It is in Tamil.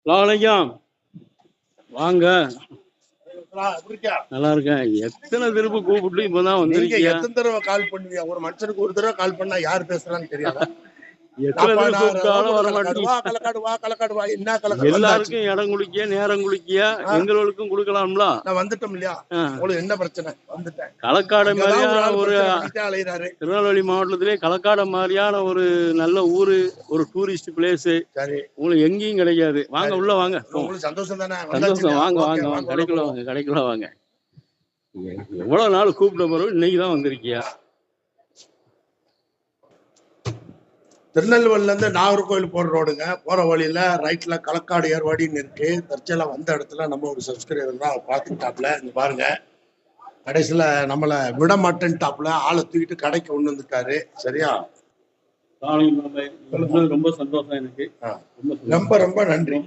அஸ்ஸலாமு வாங்க. நல்லா இருக்கேன். எத்தனை திரும்ப கூப்பிட்டு இப்பதான் வந்திருக்கீங்க? எத்தனை தடவை கால் பண்ணுவீங்க? ஒரு மனுஷனுக்கு ஒரு தடவை கால் பண்ணா யார் பேசுறான்னு தெரியாதா? எல்லாருக்கும் இடம் குளிக்க நேரம் குளிக்க எங்களுக்கும் கொடுக்கலாம்ல. நான் வந்துட்டோம் இல்லையா? உங்களுக்கு என்ன பிரச்சனை? வந்துட்டேன். களக்காடு மாதிரியான ஒரு திருநெல்வேலி மாவட்டத்திலே களக்காடு மாதிரியான ஒரு நல்ல ஊரு, ஒரு டூரிஸ்ட் பிளேஸ் உங்களுக்கு எங்கேயும் கிடைக்காது. வாங்க, உள்ள வாங்க. உங்களுக்கு சந்தோஷம் தானே? சந்தோஷம். வாங்க வாங்க வாங்க, கடைக்குள்ள வாங்க, கடைக்குள்ள வாங்க. எவ்வளவு நாள் கூப்பிட்ட பிறகு இன்னைக்குதான் வந்திருக்கியா? திருநெல்வேலில இருந்து நாகர்கோவில் போற ரோடுங்க. போற வழியில ரைட்ல களக்காடு ஏர்வாடின்னு இருக்கு. தற்செயலா வந்த இடத்துல நம்ம ஒரு சப்ஸ்கிரைபர் தான் பார்த்துட்டாப்ல. இங்க பாருங்க, கடைசியில நம்மள விட மாட்டேன்ட்டாப்ல. ஆளை தூக்கிட்டு கடைக்கு கொண்டு வந்துட்டாரு. சரியா? ரொம்ப சந்தோஷம் எனக்கு. ரொம்ப ரொம்ப நன்றி.